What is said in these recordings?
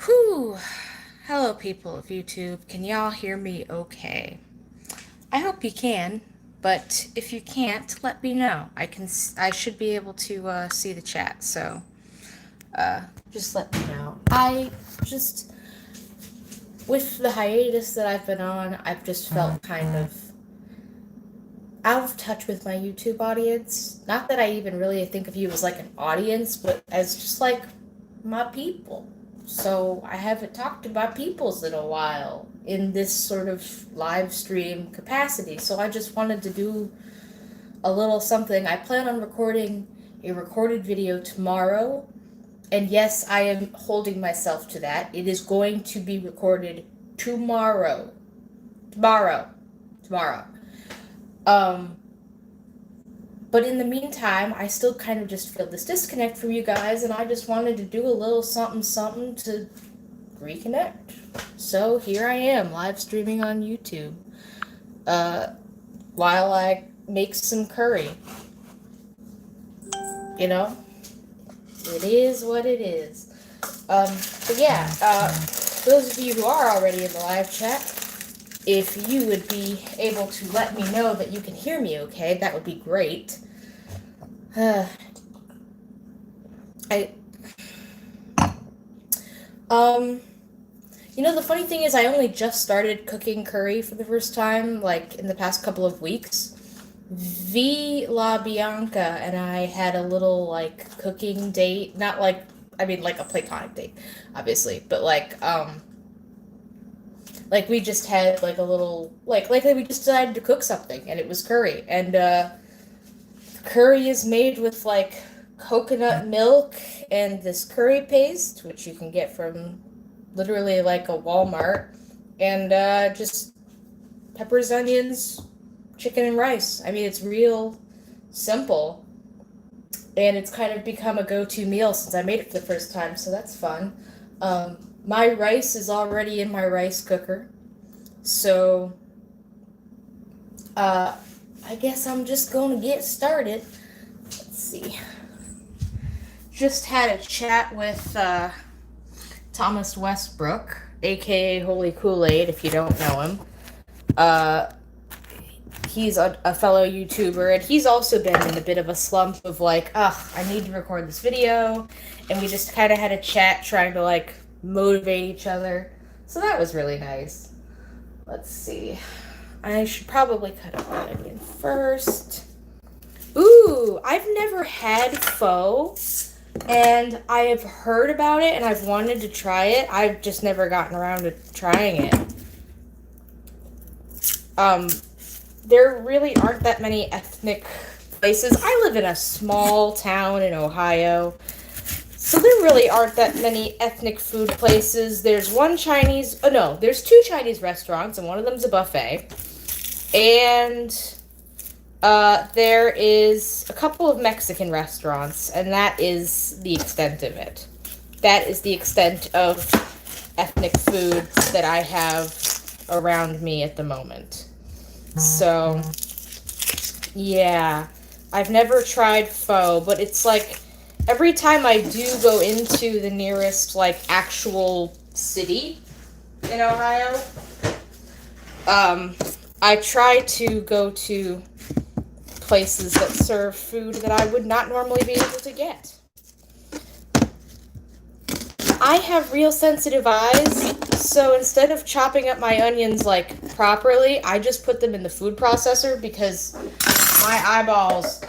Whew. Hello, people of YouTube. Can y'all hear me okay? I hope you can, but if you can't, let me know. I should be able to see the chat, so uh, just let me know. With the hiatus that I've been on, I've just felt kind of out of touch with my YouTube audience. Not that I even really think of you as like an audience, but as just like my people. So I haven't talked to my peoples in a while in this sort of live stream capacity. So I just wanted to do a little something. I plan on recording a recorded video tomorrow. And yes, I am holding myself to that. It is going to be recorded tomorrow. Tomorrow. Um, but in the meantime, I still kind of just feel this disconnect from you guys, and I just wanted to do a little something to reconnect. So here I am, live streaming on YouTube, while I make some curry. You know, it is what it is. But yeah, those of you who are already in the live chat, if you would be able to let me know that you can hear me okay, that would be great. I the funny thing is I only just started cooking curry for the first time, like, in the past couple of weeks. La Bianca and I had a little, like, cooking date. Not like, I mean, like a platonic date, obviously, but like we just had, like, a little, like we just decided to cook something, and it was curry, and, curry is made with, like, coconut milk and this curry paste, which you can get from literally, like, a Walmart, and just peppers, onions, chicken, and rice. I mean, it's real simple, and it's kind of become a go-to meal since I made it for the first time, so that's fun. My rice is already in my rice cooker, so I guess I'm just going to get started. Let's see. Just had a chat with Thomas Westbrook, aka Holy Kool-Aid, if you don't know him. He's a fellow YouTuber, and he's also been in a bit of a slump of like, I need to record this video, and we just kind of had a chat trying to, like, motivate each other. So that was really nice. Let's see. I should probably cut up that onion first. Ooh, I've never had pho, and I have heard about it, and I've wanted to try it. I've just never gotten around to trying it. There really aren't that many ethnic places. I live in a small town in Ohio, so there really aren't that many ethnic food places. There's there's two Chinese restaurants, and one of them's a buffet. And there is a couple of Mexican restaurants, and that is the extent of it. That is the extent of ethnic foods that I have around me at the moment. So, yeah, I've never tried pho, but it's like every time I do go into the nearest, like, actual city in Ohio, I try to go to places that serve food that I would not normally be able to get. I have real sensitive eyes, so instead of chopping up my onions, like, properly, I just put them in the food processor because my eyeballs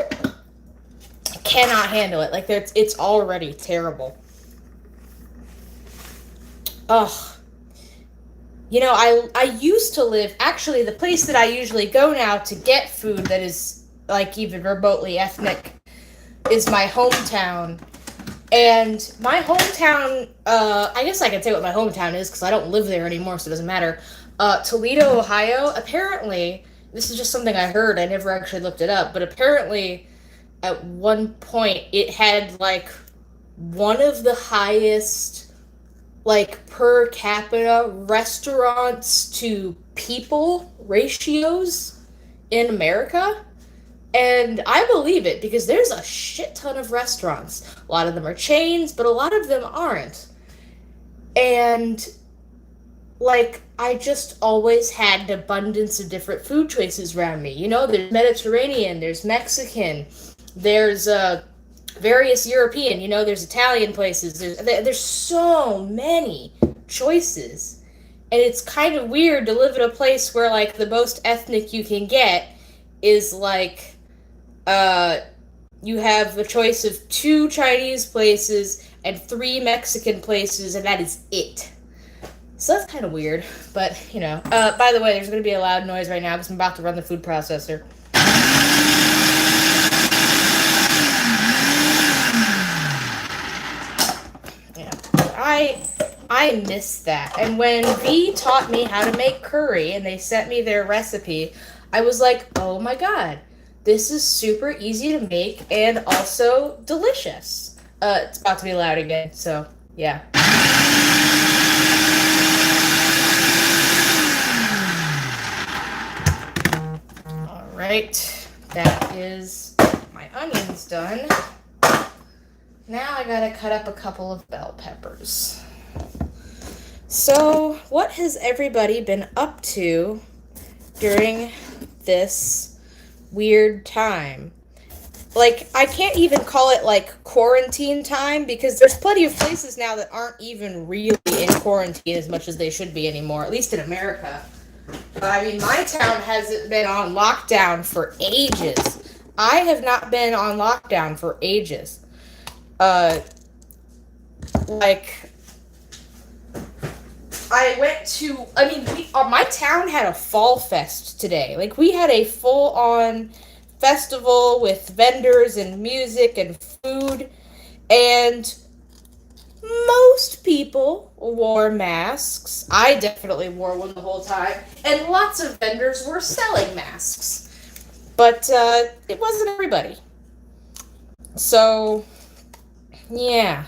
cannot handle it. Like, it's already terrible. Ugh. You know, I used to live, actually, the place that I usually go now to get food that is, like, even remotely ethnic is my hometown. And my hometown, I guess I can say what my hometown is because I don't live there anymore, so it doesn't matter. Toledo, Ohio, apparently, this is just something I heard, I never actually looked it up, but apparently, at one point, it had, like, one of the highest, like, per capita restaurants to people ratios in America. And I believe it because there's a shit ton of restaurants. A lot of them are chains, but a lot of them aren't. And, like, I just always had an abundance of different food choices around me. You know, there's Mediterranean, there's Mexican, there's various European, you know, there's Italian places. There's so many choices. And it's kind of weird to live in a place where, like, the most ethnic you can get is, like, uh, you have a choice of 2 Chinese places and 3 Mexican places, and that is it. So that's kind of weird, but, you know. By the way, there's going to be a loud noise right now because I'm about to run the food processor. Yeah, I miss that. And when V taught me how to make curry and they sent me their recipe, I was like, oh my god, this is super easy to make and also delicious. It's about to be loud again, so yeah. Alright, that is my onions done. Now I gotta cut up a couple of bell peppers. So, what has everybody been up to during this weird time? Like, I can't even call it, like, quarantine time, because there's plenty of places now that aren't even really in quarantine as much as they should be anymore, at least in America. But, I mean, my town hasn't been on lockdown for ages. I have not been on lockdown for ages. My town had a fall fest today. Like, we had a full-on festival with vendors and music and food, and most people wore masks. I definitely wore one the whole time, and lots of vendors were selling masks. But, it wasn't everybody. So, yeah.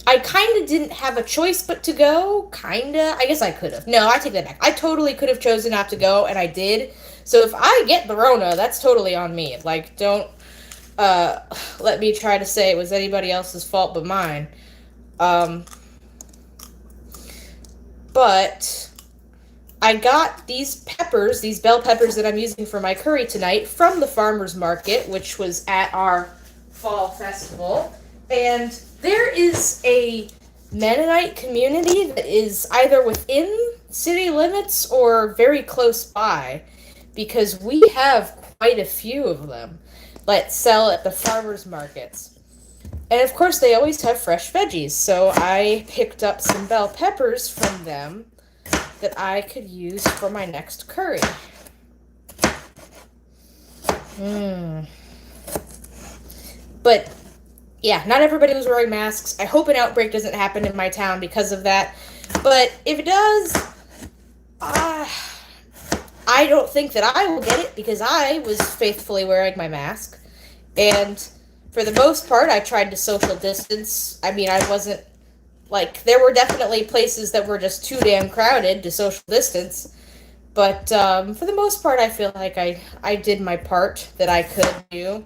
I kind of didn't have a choice but to go, kinda. I guess I could have. No, I take that back. I totally could have chosen not to go, and I did. So if I get the Rona, that's totally on me. Like, don't, let me try to say it was anybody else's fault but mine. But I got these peppers, these bell peppers that I'm using for my curry tonight, from the farmer's market, which was at our fall festival. And there is a Mennonite community that is either within city limits or very close by, because we have quite a few of them that sell at the farmers markets. And of course, they always have fresh veggies, so I picked up some bell peppers from them that I could use for my next curry. But yeah, not everybody was wearing masks. I hope an outbreak doesn't happen in my town because of that. But if it does, I don't think that I will get it because I was faithfully wearing my mask. And for the most part, I tried to social distance. I mean, I wasn't, like, there were definitely places that were just too damn crowded to social distance. But for the most part, I feel like I did my part that I could do.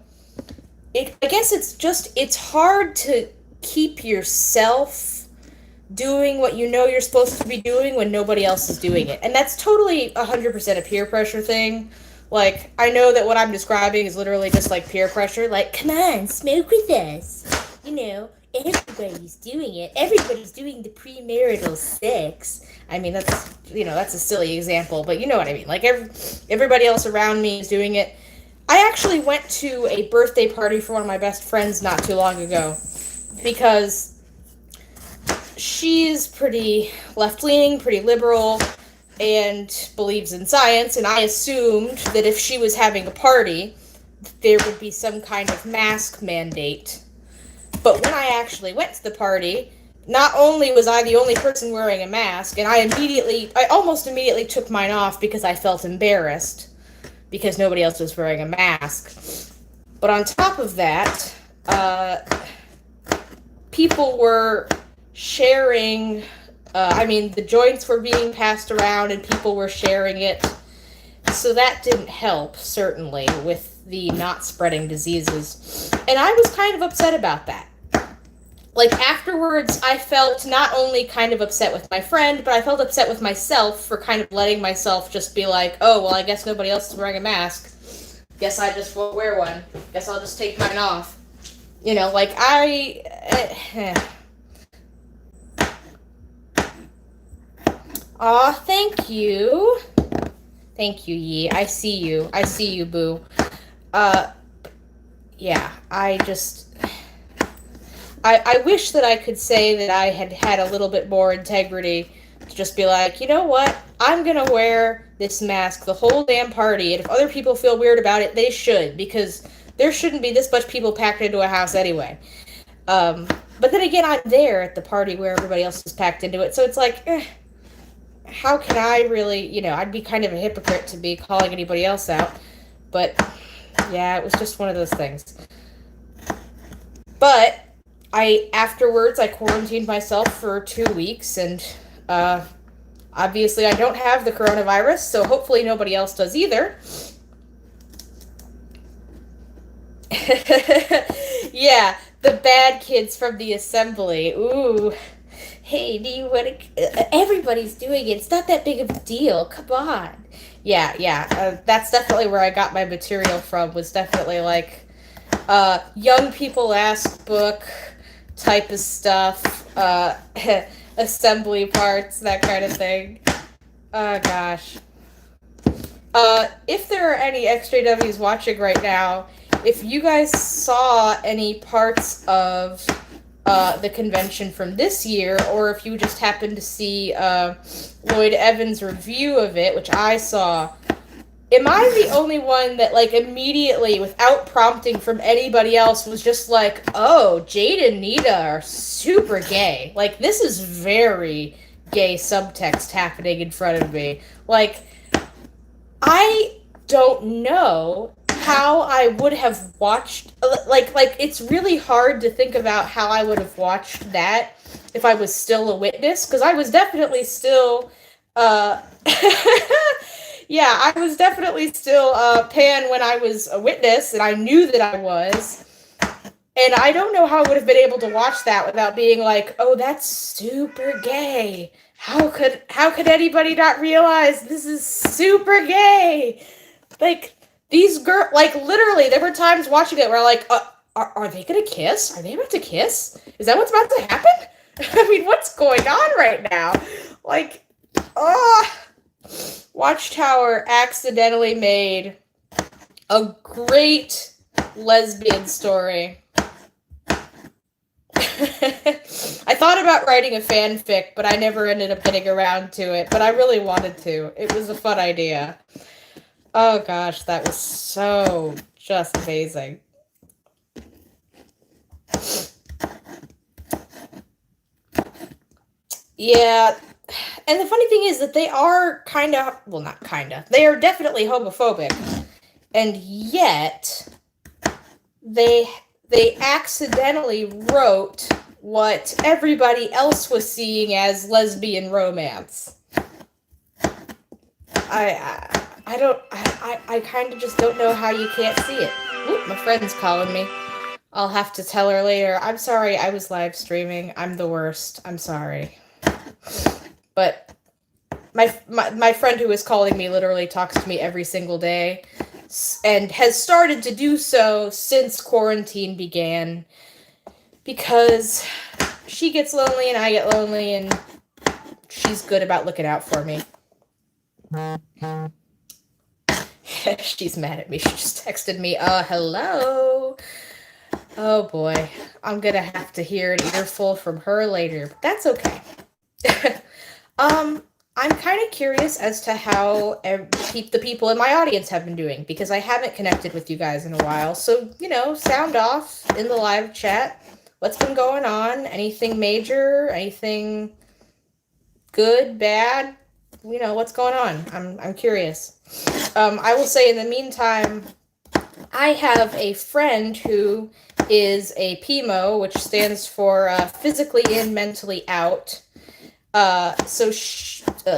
I guess it's hard to keep yourself doing what you know you're supposed to be doing when nobody else is doing it. And that's totally 100% a peer pressure thing. Like, I know that what I'm describing is literally just like peer pressure. Like, come on, smoke with us. You know, everybody's doing it. Everybody's doing the premarital sex. I mean, that's a silly example, but you know what I mean. Like, everybody else around me is doing it. I actually went to a birthday party for one of my best friends not too long ago because she's pretty left-leaning, pretty liberal, and believes in science, and I assumed that if she was having a party, there would be some kind of mask mandate. But when I actually went to the party, not only was I the only person wearing a mask, and I almost immediately took mine off because I felt embarrassed because nobody else was wearing a mask. But on top of that, people were sharing, the joints were being passed around and people were sharing it. so that didn't help, certainly, with the not spreading diseases. And I was kind of upset about that. Like, afterwards, I felt not only kind of upset with my friend, but I felt upset with myself for kind of letting myself just be like, oh, well, I guess nobody else is wearing a mask. Guess I just won't wear one. Guess I'll just take mine off. You know, like, Aw, thank you. Thank you, Yi. I see you. I see you, boo. Yeah, I wish that I could say that I had had a little bit more integrity to just be like, you know what? I'm gonna wear this mask the whole damn party, and if other people feel weird about it, they should, because there shouldn't be this much people packed into a house anyway. But then again, I'm there at the party where everybody else is packed into it, so it's like, how can I really, you know, I'd be kind of a hypocrite to be calling anybody else out. But, yeah, it was just one of those things. But afterwards, I quarantined myself for 2 weeks, and, obviously I don't have the coronavirus, so hopefully nobody else does either. Yeah, the bad kids from the assembly. Ooh. Hey, do you want to... everybody's doing it. It's not that big of a deal. Come on. Yeah. That's definitely where I got my material from, was definitely, like, young people ask book type of stuff, assembly parts, that kind of thing. Oh, gosh. If there are any XJWs watching right now, if you guys saw any parts of the convention from this year, or if you just happened to see Lloyd Evans' review of it, which I saw, am I the only one that, like, immediately, without prompting from anybody else, was just like, oh, Jade and Nita are super gay. Like, this is very gay subtext happening in front of me. Like, I don't know how I would have watched, like, it's really hard to think about how I would have watched that if I was still a witness, because I was definitely still, yeah, I was definitely still, pan when I was a witness, and I knew that I was, and I don't know how I would have been able to watch that without being like, oh, that's super gay. How could anybody not realize this is super gay? Like, these girls, like, literally, there were times watching it where, like, are they gonna kiss? Are they about to kiss? Is that what's about to happen? I mean, what's going on right now? Like, Watchtower accidentally made a great lesbian story. I thought about writing a fanfic, but I never ended up getting around to it, but I really wanted to. It was a fun idea. Oh gosh, that was so just amazing. Yeah, and the funny thing is that they are they are definitely homophobic, and yet they accidentally wrote what everybody else was seeing as lesbian romance. I kind of just don't know how you can't see it. Oop, my friend's calling me. I'll have to tell her later. I'm sorry, I was live streaming. I'm the worst. I'm sorry. But my friend who is calling me literally talks to me every single day, and has started to do so since quarantine began, because she gets lonely and I get lonely, and she's good about looking out for me. She's mad at me. She just texted me, hello. Oh boy, I'm gonna have to hear an earful from her later, but that's okay. I'm kind of curious as to how the people in my audience have been doing, because I haven't connected with you guys in a while. So, you know, sound off in the live chat. What's been going on? Anything major? Anything good, bad? You know, what's going on? I'm curious. I will say in the meantime, I have a friend who is a PMO, which stands for physically in, mentally out. So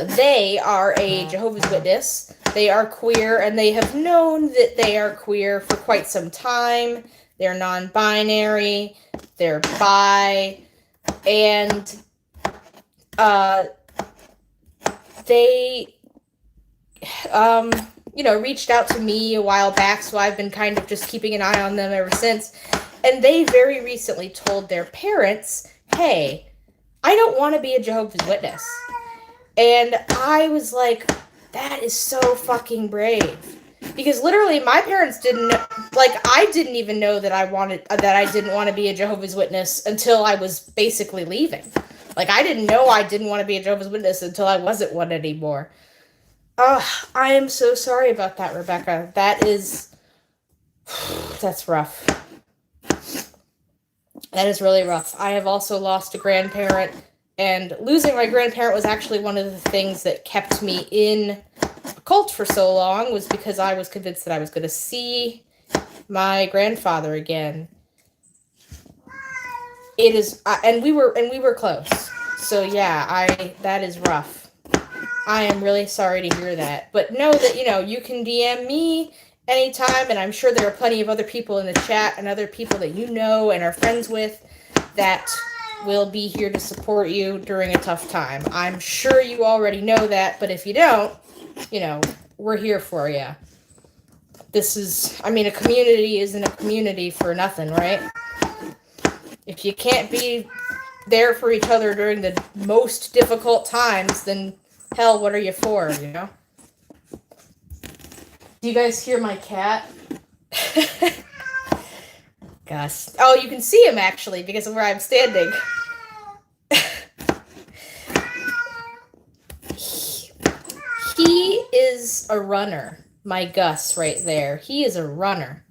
they are a Jehovah's Witness. They are queer, and they have known that they are queer for quite some time. They're non-binary, they're bi, and they reached out to me a while back, so I've been kind of just keeping an eye on them ever since. And they very recently told their parents, hey, I don't want to be a Jehovah's Witness. And I was like, that is so fucking brave. Because literally my parents didn't know, I didn't even know that I didn't want to be a Jehovah's Witness until I was basically leaving. I didn't know I didn't want to be a Jehovah's Witness until I wasn't one anymore. I am so sorry about that, Rebecca. That's rough. That is really rough. I have also lost a grandparent, and losing my grandparent was actually one of the things that kept me in a cult for so long, was because I was convinced that I was going to see my grandfather again. It is, and we were close. So yeah, that is rough. I am really sorry to hear that. But know that, you can DM me anytime, and I'm sure there are plenty of other people in the chat and other people that you know and are friends with that will be here to support you during a tough time. I'm sure you already know that, but if you don't, we're here for you. A community isn't a community for nothing, right? If you can't be there for each other during the most difficult times, then hell, what are you for, Do you guys hear my cat? Gus. Oh, you can see him, actually, because of where I'm standing. He is a runner. My Gus right there. He is a runner.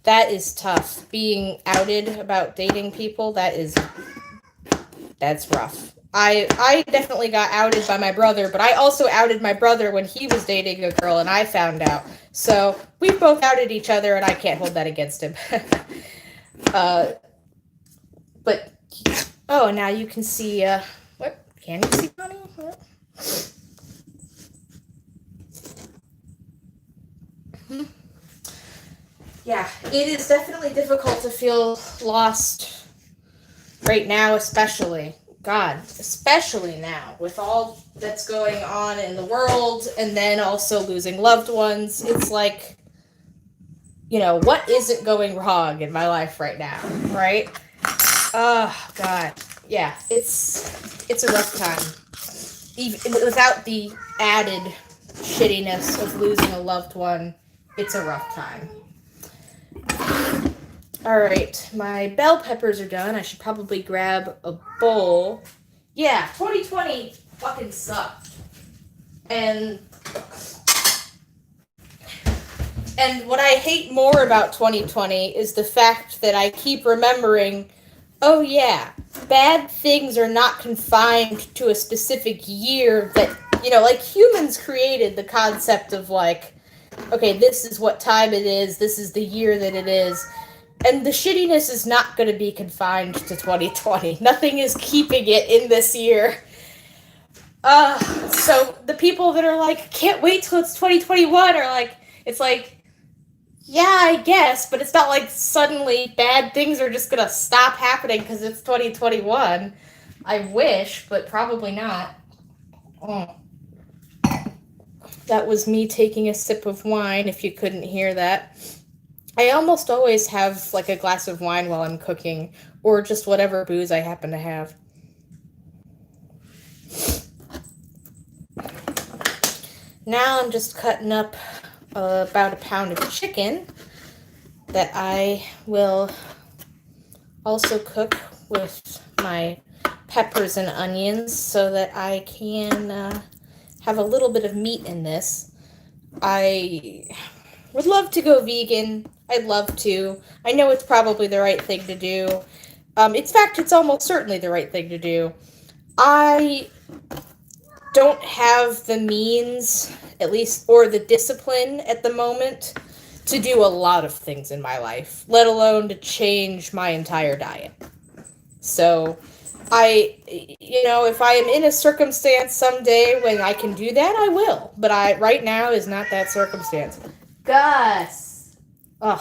That is tough. Being outed about dating people, that's rough. I definitely got outed by my brother, but I also outed my brother when he was dating a girl and I found out. So we both outed each other, and I can't hold that against him. Now you can see, what? Can you see, honey? What? Yeah, it is definitely difficult to feel lost right now, especially. God, especially now, with all that's going on in the world, and then also losing loved ones. It's like, what isn't going wrong in my life right now, right? Oh, God. Yeah, it's a rough time. Even without the added shittiness of losing a loved one, it's a rough time. Alright, my bell peppers are done. I should probably grab a bowl. Yeah, 2020 fucking sucked. And what I hate more about 2020 is the fact that I keep remembering, oh yeah, bad things are not confined to a specific year that, humans created the concept of okay, this is what time it is, this is the year that it is. And the shittiness is not going to be confined to 2020. Nothing is keeping it in this year. So the people that are can't wait till it's 2021 are it's yeah, I guess, but it's not suddenly bad things are just going to stop happening because it's 2021. I wish, but probably not. Oh. That was me taking a sip of wine, if you couldn't hear that. I almost always have a glass of wine while I'm cooking, or just whatever booze I happen to have. Now I'm just cutting up about a pound of chicken that I will also cook with my peppers and onions so that I can have a little bit of meat in this. I would love to go vegan. I'd love to. I know it's probably the right thing to do. In fact, it's almost certainly the right thing to do. I don't have the means, at least, or the discipline at the moment to do a lot of things in my life, let alone to change my entire diet. So if I am in a circumstance someday when I can do that, I will. But right now is not that circumstance. Gus! Ugh.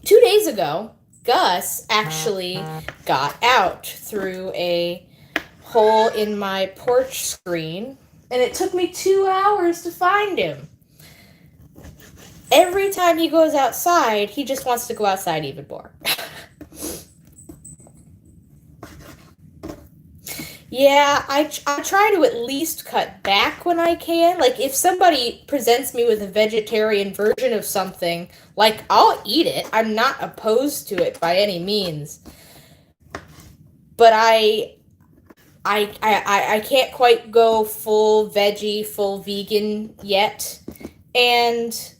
2 days ago, Gus actually got out through a hole in my porch screen, and it took me 2 hours to find him. Every time he goes outside, he just wants to go outside even more. Yeah, I try to at least cut back when I can. Like, if somebody presents me with a vegetarian version of something, like, I'll eat it. I'm not opposed to it by any means. But I can't quite go full veggie, full vegan yet. And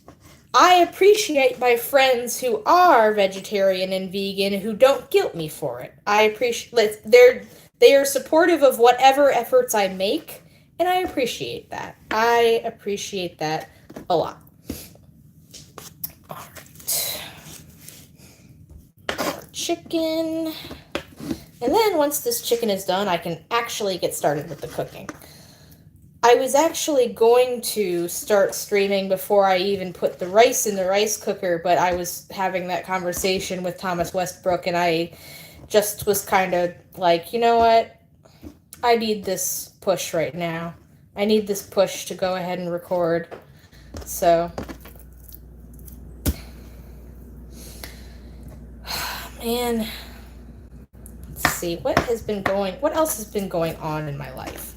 I appreciate my friends who are vegetarian and vegan who don't guilt me for it. I appreciate they are supportive of whatever efforts I make, and I appreciate that. I appreciate that a lot. All right. Chicken. And then once this chicken is done, I can actually get started with the cooking. I was actually going to start streaming before I even put the rice in the rice cooker, but I was having that conversation with Thomas Westbrook, and I just was kind of like, you know what? I need this push right now. I need this push to go ahead and record. So, man, let's see, what else has been going on in my life?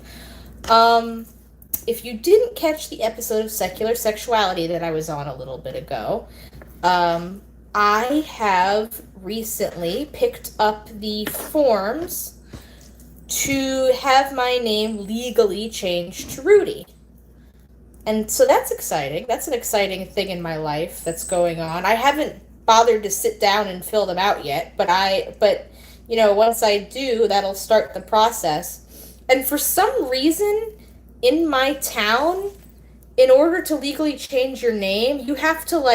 If you didn't catch the episode of Secular Sexuality that I was on a little bit ago, I have recently picked up the forms to have my name legally changed to Rudy. And so that's exciting. That's an exciting thing in my life that's going on. I haven't bothered to sit down and fill them out yet, but once I do, that'll start the process. And for some reason, in my town, in order to legally change your name, you have to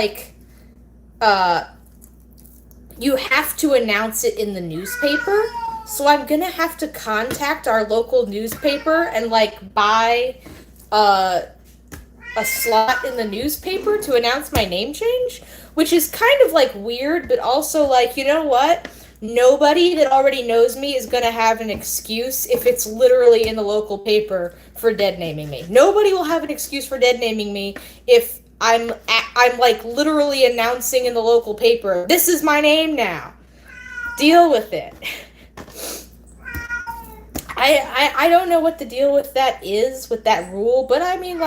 announce it in the newspaper. So I'm gonna have to contact our local newspaper and buy a slot in the newspaper to announce my name change, which is kind of weird, but also you know what? Nobody that already knows me is gonna have an excuse if it's literally in the local paper for dead naming me. Nobody will have an excuse for dead naming me if I'm literally announcing in the local paper, this is my name now. Deal with it. I don't know what the deal with that is, with that rule, but I mean,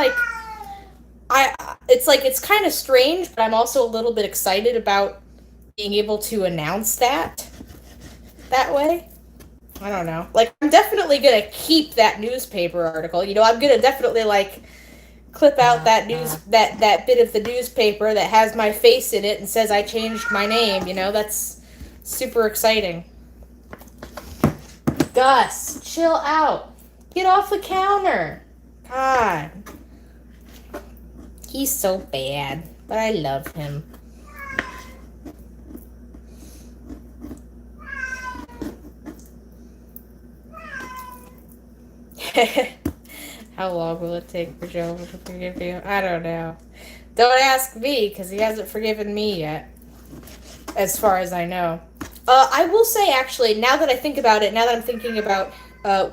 it's kind of strange, but I'm also a little bit excited about being able to announce that way. I don't know. I'm definitely gonna keep that newspaper article. I'm gonna definitely clip out that that bit of the newspaper that has my face in it and says I changed my name. That's super exciting. Gus, chill out. Get off the counter. God. He's so bad, but I love him. How long will it take for Joe to forgive you? I don't know. Don't ask me, because he hasn't forgiven me yet. As far as I know. I will say, actually, now that I think about it, now that I'm thinking about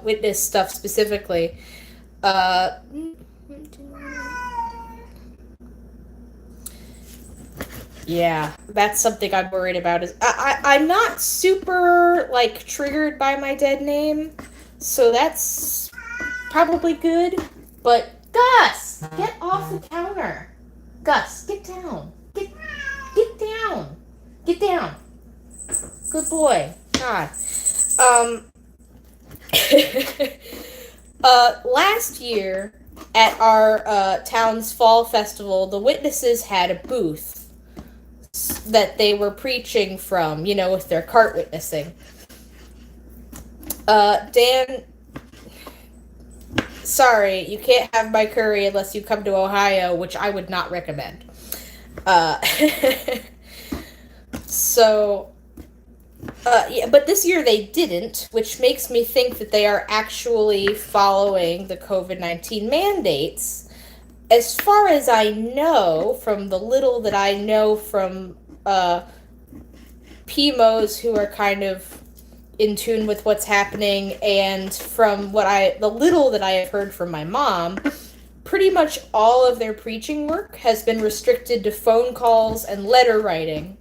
witness stuff specifically, yeah, that's something I'm worried about. I'm not super, triggered by my dead name, so that's probably good, but Gus, get off the counter. Gus, get down. Get down. Get down. Good boy. God. Last year at our town's fall festival, the witnesses had a booth that they were preaching from, with their cart witnessing. Dan, sorry, you can't have my curry unless you come to Ohio, which I would not recommend. So, Yeah, but this year they didn't, which makes me think that they are actually following the COVID-19 mandates. As far as I know, from the little that I know from PMOs who are kind of in tune with what's happening, and from the little that I have heard from my mom, pretty much all of their preaching work has been restricted to phone calls and letter writing,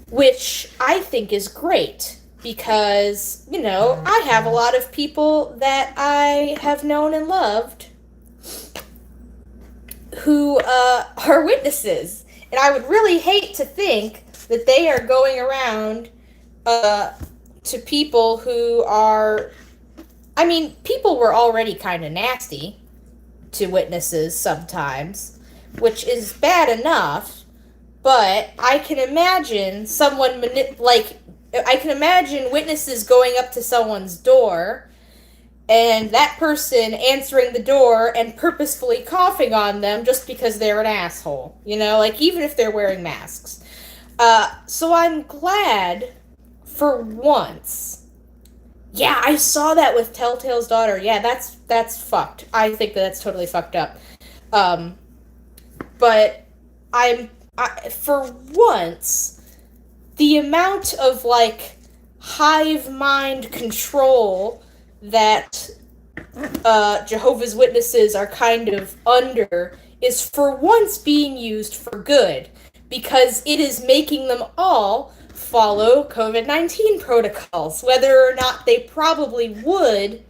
which I think is great because, I have a lot of people that I have known and loved who are witnesses. And I would really hate to think that they are going around to people who are. I mean, people were already kind of nasty to witnesses sometimes, which is bad enough. But I can imagine I can imagine witnesses going up to someone's door and that person answering the door and purposefully coughing on them just because they're an asshole. Even if they're wearing masks. So I'm glad for once. Yeah, I saw that with Telltale's daughter. Yeah, that's fucked. I think that's totally fucked up. But for once, the amount of hive mind control that Jehovah's Witnesses are kind of under is for once being used for good, because it is making them all follow COVID-19 protocols, whether or not they probably would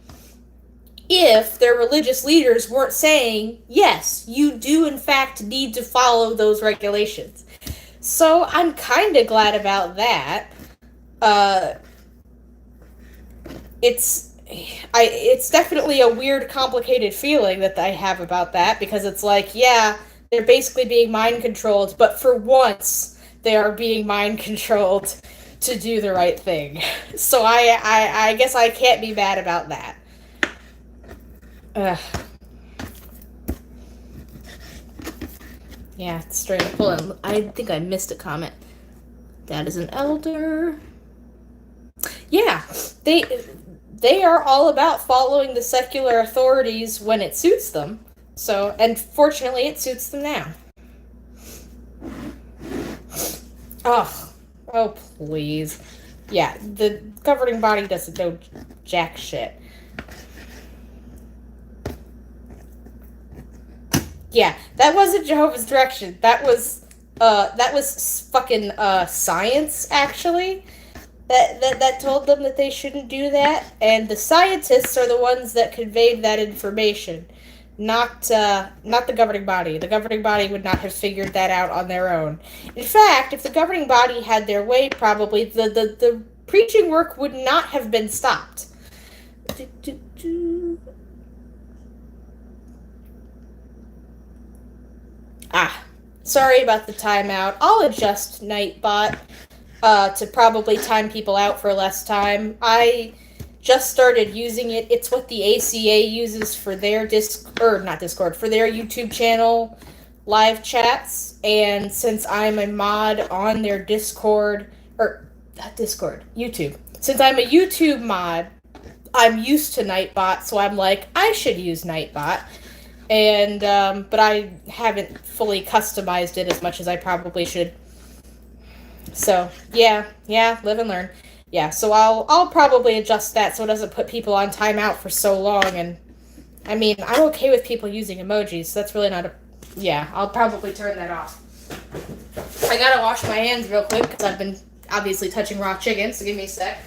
if their religious leaders weren't saying, yes, you do in fact need to follow those regulations. So I'm kind of glad about that. It's definitely a weird, complicated feeling that I have about that, because it's yeah, they're basically being mind controlled, but for once they are being mind controlled to do the right thing. So I guess I can't be mad about that. Ugh. Yeah, it's straight up. Hold on, I think I missed a comment. Dad is an elder. Yeah, they are all about following the secular authorities when it suits them. So, and fortunately, it suits them now. Oh, please. Yeah, the governing body doesn't know jack shit. Yeah, that wasn't Jehovah's Direction. That was fucking science, actually. That told them that they shouldn't do that, and the scientists are the ones that conveyed that information, not the governing body. The governing body would not have figured that out on their own. In fact, if the governing body had their way, probably the preaching work would not have been stopped. Sorry about the timeout. I'll adjust Nightbot to probably time people out for less time. I just started using it. It's what the ACA uses for their for their YouTube channel live chats. And since I'm a mod on their YouTube. Since I'm a YouTube mod, I'm used to Nightbot, so I'm like, I should use Nightbot. And, but I haven't fully customized it as much as I probably should. So, yeah, live and learn. Yeah, so I'll probably adjust that so it doesn't put people on timeout for so long. And, I mean, I'm okay with people using emojis, so that's really not yeah, I'll probably turn that off. I gotta wash my hands real quick, because I've been obviously touching raw chicken, so give me a sec.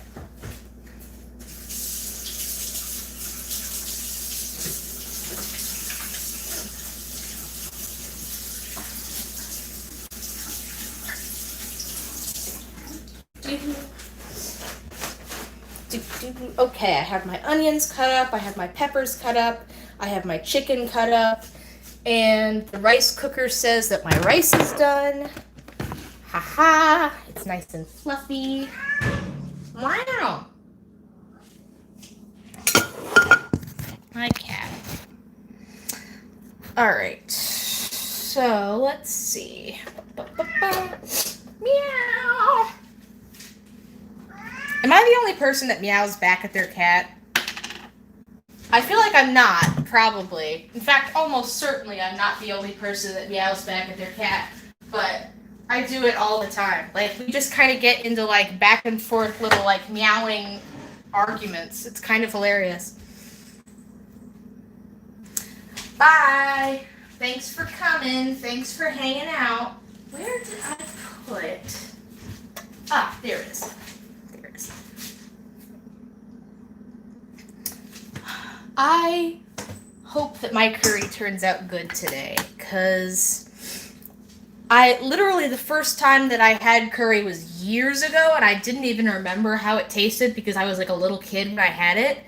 Okay, I have my onions cut up, I have my peppers cut up, I have my chicken cut up, and the rice cooker says that my rice is done. Haha, it's nice and fluffy. Wow. My cat. Alright, so let's see. Meow. Am I the only person that meows back at their cat? I feel like I'm not, probably. In fact, almost certainly I'm not the only person that meows back at their cat. But I do it all the time. Like, we just kind of get into, like, back and forth little, like, meowing arguments. It's kind of hilarious. Bye! Thanks for coming. Thanks for hanging out. Where did I put... Ah, there it is. There it is. I hope that my curry turns out good today, because literally the first time that I had curry was years ago, and I didn't even remember how it tasted because I was like a little kid when I had it.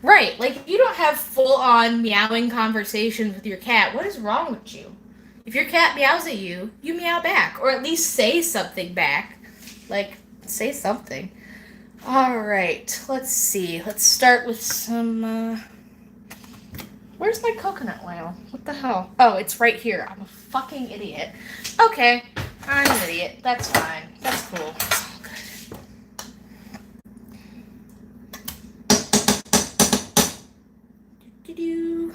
Right, like, if you don't have full-on meowing conversations with your cat, what is wrong with you? If your cat meows at you, you meow back, or at least say something back. Like, say something. Alright, let's see. Let's start with some, Where's my coconut oil? What the hell? Oh, it's right here. I'm a fucking idiot. Okay, I'm an idiot. That's fine. That's cool. It's all good. Do-do-do.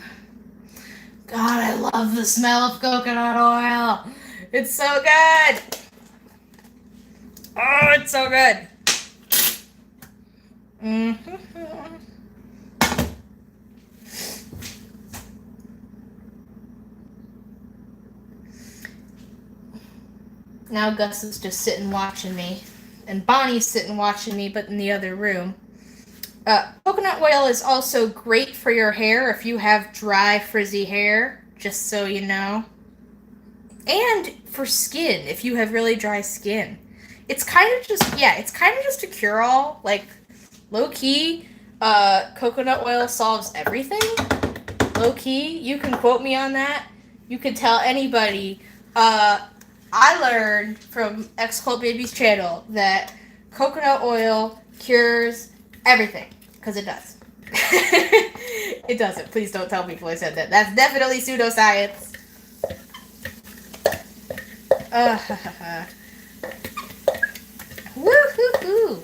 God, I love the smell of coconut oil. It's so good. Oh, it's so good. Now Gus is just sitting watching me. And Bonnie's sitting watching me, but in the other room. Coconut oil is also great for your hair if you have dry, frizzy hair, just so you know. And for skin, if you have really dry skin. It's kind of just a cure-all. Like, low-key, coconut oil solves everything. Low-key, you can quote me on that. You can tell anybody. I learned from X-Cult Baby's channel that coconut oil cures everything. Because it does. It doesn't. Please don't tell people I said that. That's definitely pseudoscience. Woo-hoo-hoo.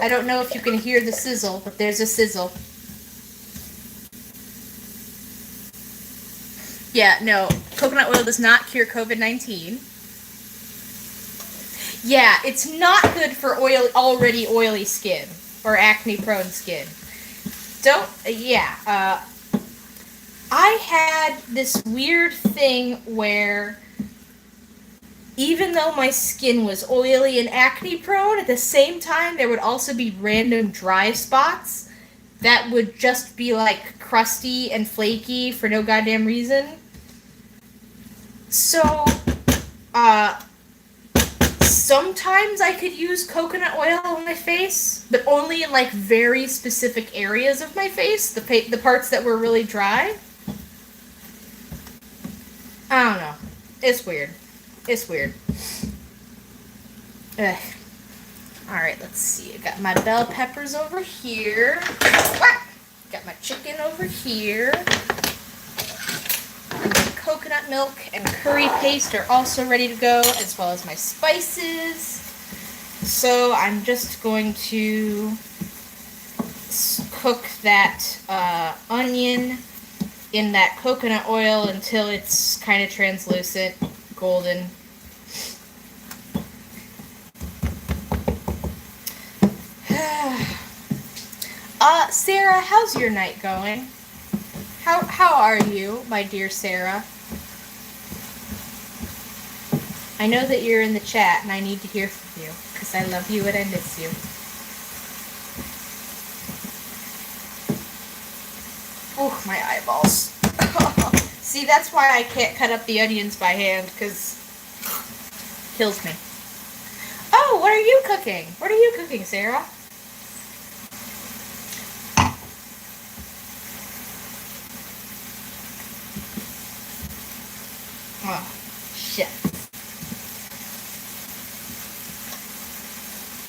I don't know if you can hear the sizzle, but there's a sizzle. Yeah, no. Coconut oil does not cure COVID-19. Yeah, it's not good for already oily skin or acne-prone skin. I had this weird thing where even though my skin was oily and acne-prone, at the same time there would also be random dry spots that would just be, like, crusty and flaky for no goddamn reason. So, sometimes I could use coconut oil on my face, but only in, like, very specific areas of my face, the parts that were really dry. I don't know. It's weird. It's weird. Ugh. Alright, let's see. I got my bell peppers over here. Got my chicken over here. And my coconut milk and curry paste are also ready to go, as well as my spices. So I'm just going to cook that onion in that coconut oil until it's kind of translucent, golden. Sarah, how's your night going? How are you, my dear Sarah? I know that you're in the chat, and I need to hear from you, because I love you and I miss you. Oh, my eyeballs. See, that's why I can't cut up the onions by hand, because it kills me. Oh, what are you cooking? What are you cooking, Sarah? Oh, shit.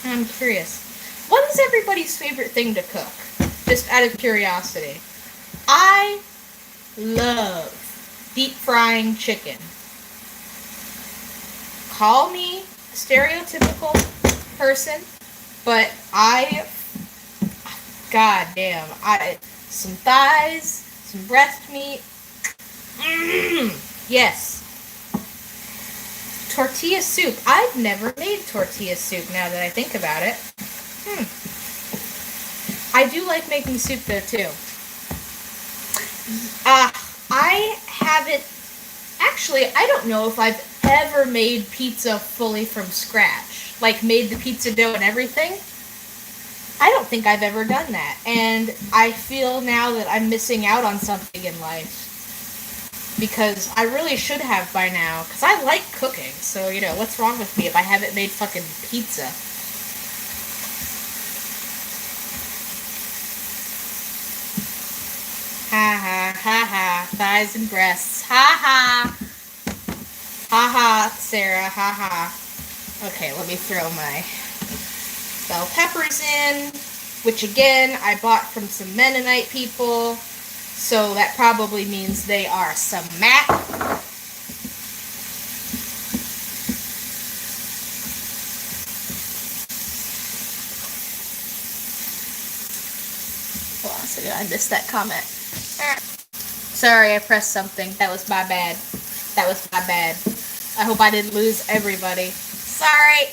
I'm curious. What is everybody's favorite thing to cook? Just out of curiosity. I love deep frying chicken. Call me stereotypical person, but goddamn, some thighs, some breast meat. Yes. Tortilla soup. I've never made tortilla soup now that I think about it. I do like making soup though too. I haven't, actually, I don't know if I've ever made pizza fully from scratch. Like made the pizza dough and everything. I don't think I've ever done that. And I feel now that I'm missing out on something in life. Because I really should have by now. Because I like cooking. So, you know, what's wrong with me if I haven't made fucking pizza? Ha ha, ha ha. Thighs and breasts. Ha ha. Ha ha, Sarah. Ha ha. Okay, let me throw my bell peppers in. Which, again, I bought from some Mennonite people. So that probably means they are some Mac. Hold on a second, I missed that comment. Sorry, I pressed something. That was my bad. That was my bad. I hope I didn't lose everybody. Sorry.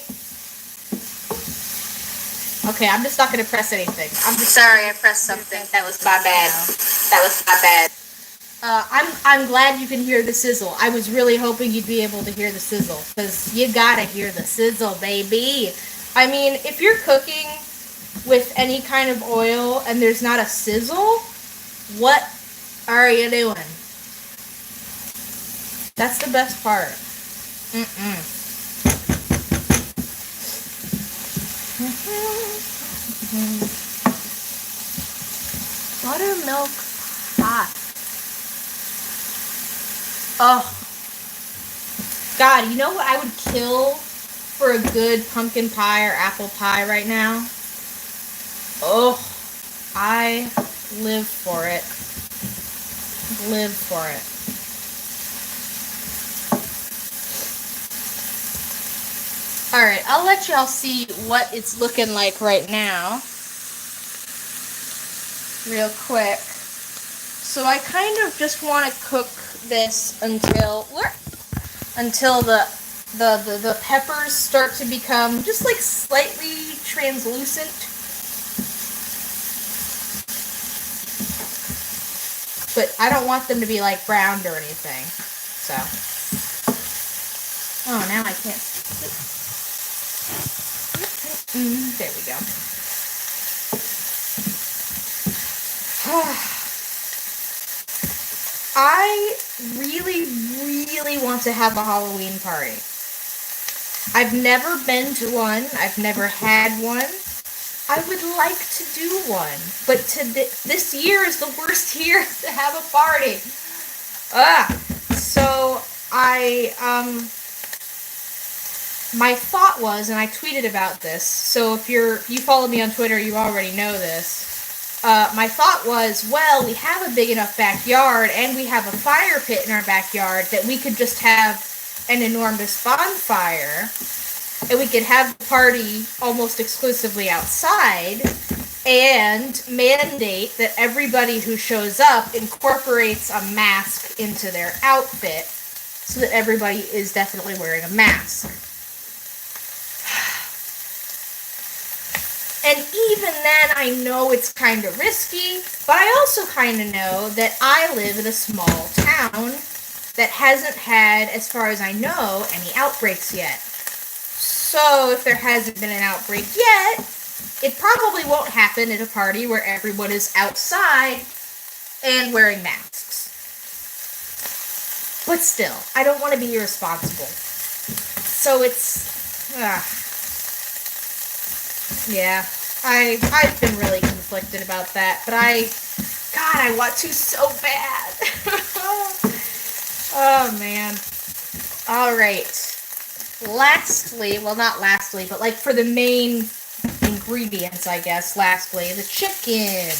Okay, I'm just not going to press anything. I'm just sorry, I pressed something. That was my bad. That was my bad. I'm glad you can hear the sizzle. I was really hoping you'd be able to hear the sizzle, because you gotta hear the sizzle, baby. I mean, if you're cooking with any kind of oil and there's not a sizzle, what are you doing? That's the best part. Buttermilk hot. Oh. God, you know what I would kill for a good pumpkin pie or apple pie right now? Oh, I live for it. Live for it. Alright, I'll let y'all see what it's looking like right now. Real quick. So I kind of just want to cook this until the peppers start to become just like slightly translucent. But I don't want them to be like browned or anything. So. Oh, now I can't. There we go. I really, really want to have a Halloween party. I've never been to one. I've never had one. I would like to do one. But this year is the worst year to have a party. So my thought was, and I tweeted about this, so if you follow me on Twitter, you already know this. My thought was, well, we have a big enough backyard and we have a fire pit in our backyard that we could just have an enormous bonfire and we could have the party almost exclusively outside and mandate that everybody who shows up incorporates a mask into their outfit so that everybody is definitely wearing a mask. And even then, I know it's kind of risky, but I also kind of know that I live in a small town that hasn't had, as far as I know, any outbreaks yet. So if there hasn't been an outbreak yet, it probably won't happen at a party where everyone is outside and wearing masks. But still, I don't want to be irresponsible. So it's... yeah, I've been really conflicted about that, but I want to so bad. Oh, man. All right. Lastly, well, not lastly, but like for the main ingredients, I guess, lastly, the chicken.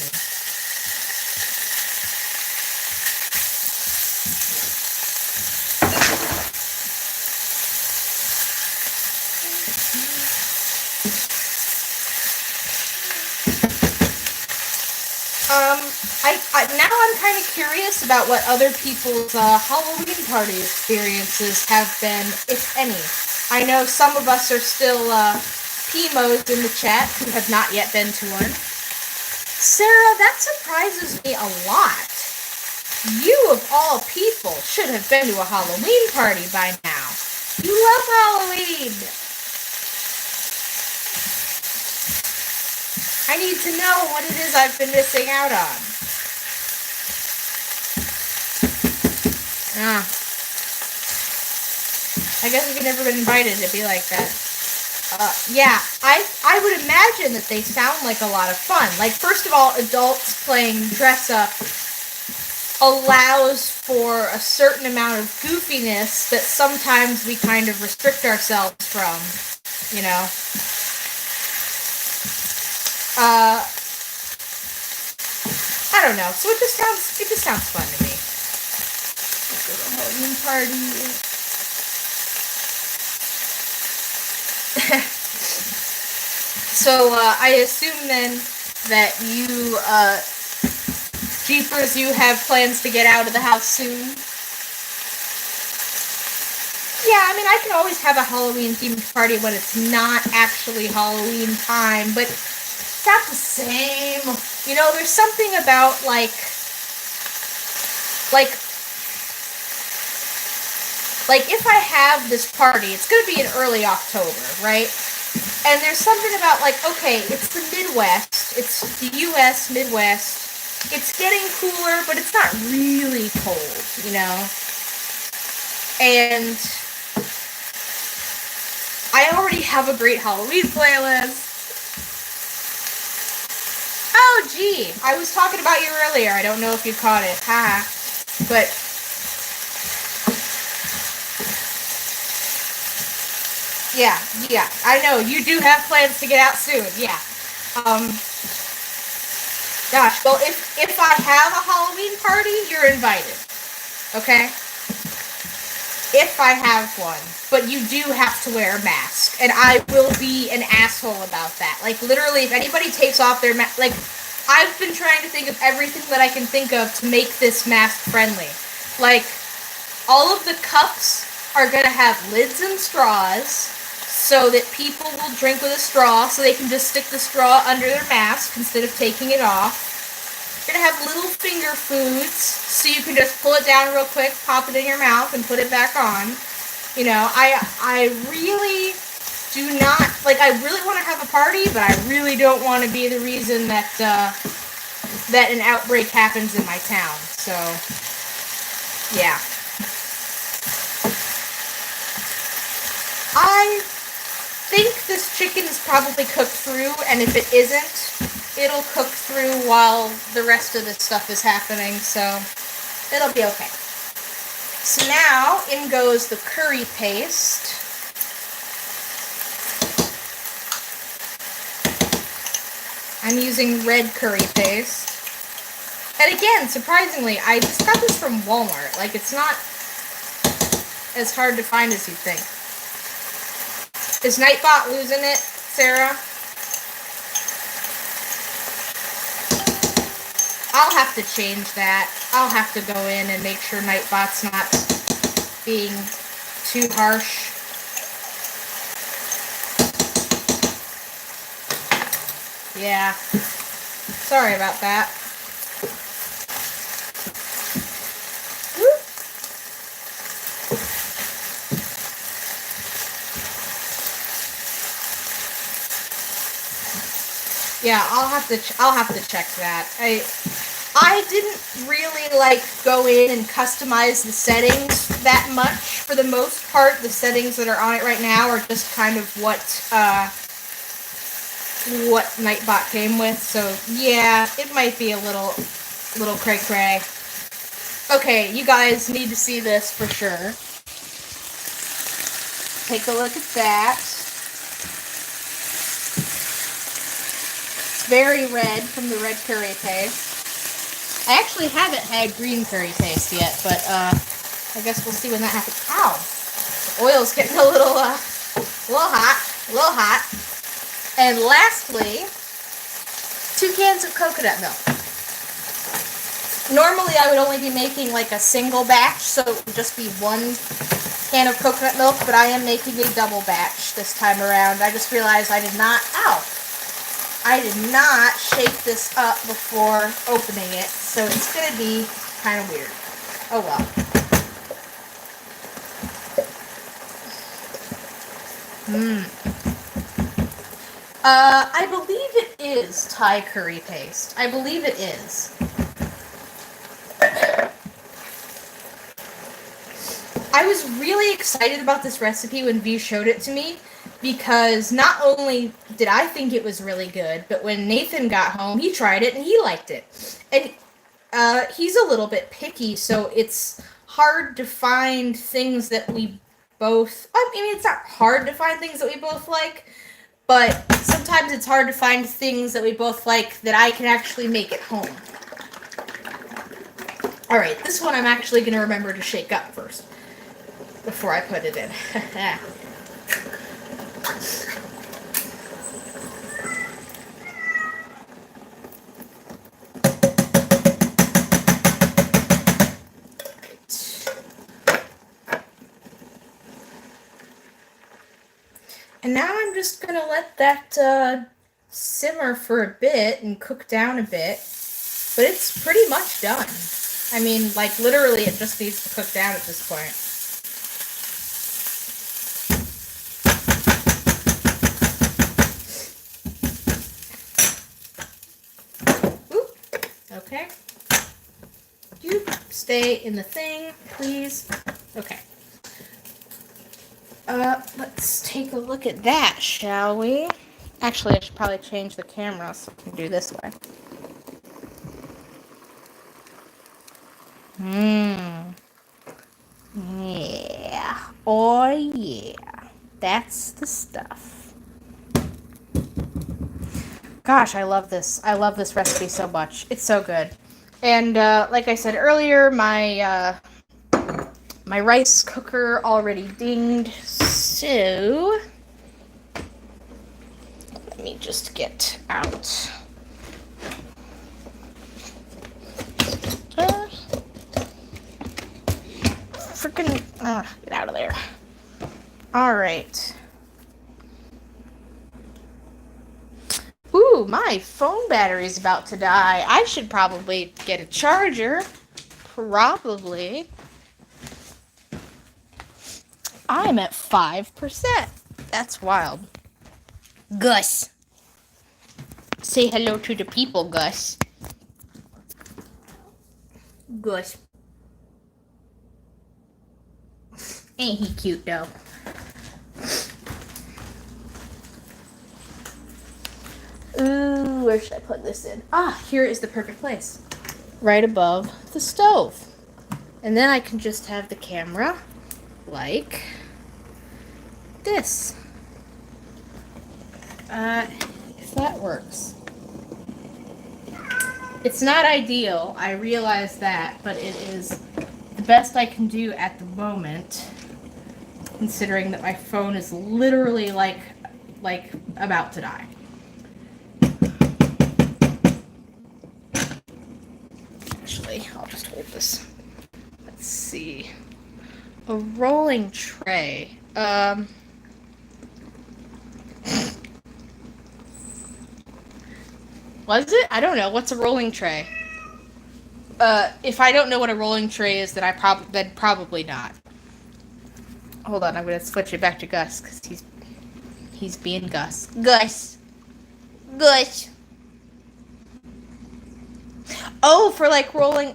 Now I'm kind of curious about what other people's Halloween party experiences have been, if any. I know some of us are still PMOs in the chat who have not yet been to one. Sarah, that surprises me a lot. You, of all people, should have been to a Halloween party by now. You love Halloween! I need to know what it is I've been missing out on. I guess if you've never been invited, it'd be like that. Yeah, I would imagine that they sound like a lot of fun. Like, first of all, adults playing dress up allows for a certain amount of goofiness that sometimes we kind of restrict ourselves from, you know. I don't know. So it just sounds fun to me. Let's go to a Halloween party. So I assume then that you, Jeepers, you have plans to get out of the house soon? Yeah, I mean, I can always have a Halloween-themed party when it's not actually Halloween time, but it's not the same. You know, there's something about, like, if I have this party, it's going to be in early October, right? And there's something about, like, okay, it's the Midwest, it's the U.S. Midwest, it's getting cooler, but it's not really cold, you know? And I already have a great Halloween playlist. Oh, gee, I was talking about you earlier, I don't know if you caught it, haha, but... Yeah, I know, you do have plans to get out soon, yeah. Gosh, well, if I have a Halloween party, you're invited, okay? If I have one, but you do have to wear a mask, and I will be an asshole about that. Like, literally, if anybody takes off their mask, like, I've been trying to think of everything that I can think of to make this mask-friendly. Like, all of the cups are gonna have lids and straws, so that people will drink with a straw, so they can just stick the straw under their mask instead of taking it off. You're gonna have little finger foods, so you can just pull it down real quick, pop it in your mouth, and put it back on. You know, I really do not, like, I really want to have a party, but I really don't want to be the reason that, that an outbreak happens in my town, so, yeah. I think this chicken is probably cooked through, and if it isn't, it'll cook through while the rest of this stuff is happening, so it'll be okay. So now, in goes the curry paste. I'm using red curry paste. And again, surprisingly, I just got this from Walmart. Like, it's not as hard to find as you'd think. Is Nightbot losing it, Sarah? I'll have to change that. I'll have to go in and make sure Nightbot's not being too harsh. Yeah. Sorry about that. Yeah, I'll have to check that. I didn't really like go in and customize the settings that much. For the most part, the settings that are on it right now are just kind of what Nightbot came with. So yeah, it might be a little cray-cray. Okay, you guys need to see this for sure. Take a look at that. Very red from the red curry paste. I actually haven't had green curry paste yet, but I guess we'll see when that happens. Ow! The oil's getting a little A little hot. A little hot. And lastly, 2 cans of coconut milk. Normally I would only be making like a single batch, so it would just be 1 can of coconut milk, but I am making a double batch this time around. I just realized I did not shake this up before opening it, so it's going to be kind of weird. Oh well. I believe it is Thai curry paste. I believe it is. I was really excited about this recipe when V showed it to me, because not only did I think it was really good, but when Nathan got home, he tried it and he liked it. And he's a little bit picky, so it's hard to find things that we both... I mean, it's not hard to find things that we both like, but sometimes it's hard to find things that we both like that I can actually make at home. Alright, this one I'm actually going to remember to shake up first before I put it in. And now I'm just going to let that simmer for a bit and cook down a bit. But it's pretty much done. I mean, like, literally it just needs to cook down at this point. Oop. Okay. You stay in the thing, please. Okay. Let's take a look at that, shall we? Actually, I should probably change the camera so we can do this way. Yeah. Oh, yeah. That's the stuff. Gosh, I love this. I love this recipe so much. It's so good. And, like I said earlier, my rice cooker already dinged, so let me just get out. Freaking, get out of there. All right. Ooh, my phone battery's about to die. I should probably get a charger. Probably. I'm at 5%. That's wild. Gus. Say hello to the people, Gus. Gus. Ain't he cute, though? Ooh, where should I put this in? Ah, here is the perfect place. Right above the stove. And then I can just have the camera like this. If that works. It's not ideal, I realize that, but it is the best I can do at the moment, considering that my phone is literally like about to die. Actually, I'll just hold this. Let's see. A rolling tray. Was it? I don't know. What's a rolling tray? If I don't know what a rolling tray is, then then probably not. Hold on, I'm gonna switch it back to Gus because he's being Gus. Gus. Oh, for like rolling.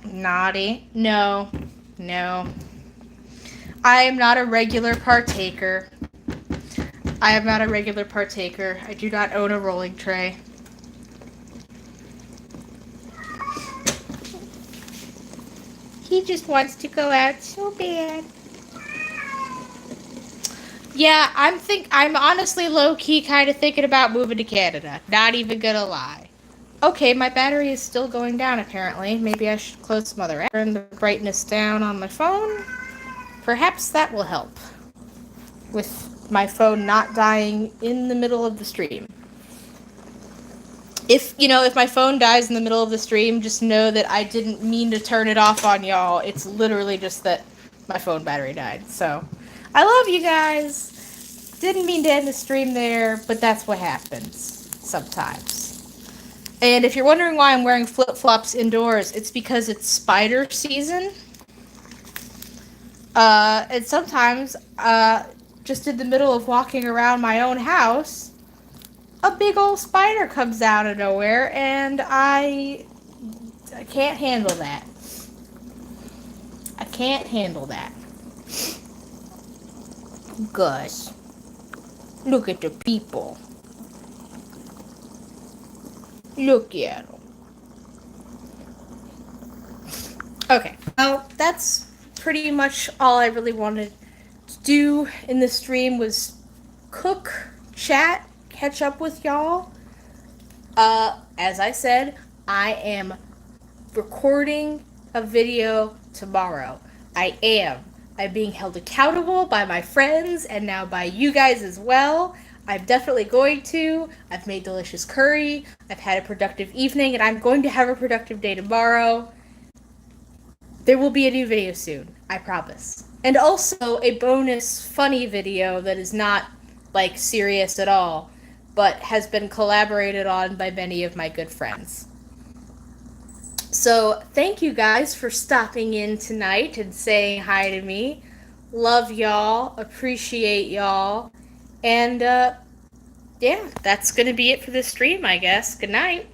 Naughty. No. I am not a regular partaker. I do not own a rolling tray. He just wants to go out so bad. Yeah, I'm honestly low-key kind of thinking about moving to Canada. Not even gonna lie. Okay, my battery is still going down apparently. Maybe I should close some other apps. Turn the brightness down on my phone. Perhaps that will help. with my phone not dying in the middle of the stream. If my phone dies in the middle of the stream, just know that I didn't mean to turn it off on y'all. It's literally just that my phone battery died. So, I love you guys. Didn't mean to end the stream there, but that's what happens sometimes. And if you're wondering why I'm wearing flip-flops indoors, it's because it's spider season. And sometimes, just in the middle of walking around my own house, a big old spider comes out of nowhere, and I can't handle that. I can't handle that. Guys, look at the people. Look at them. Okay, well, that's pretty much all I really wanted to do in the stream was cook, chat, catch up with y'all. As I said, I am recording a video tomorrow. I'm being held accountable by my friends and now by you guys as well. I'm definitely going to. I've made delicious curry. I've had a productive evening, and I'm going to have a productive day tomorrow. There will be a new video soon, I promise. And also a bonus funny video that is not, like, serious at all, but has been collaborated on by many of my good friends. So, thank you guys for stopping in tonight and saying hi to me. Love y'all, appreciate y'all, and, yeah, that's gonna be it for this stream, I guess. Good night.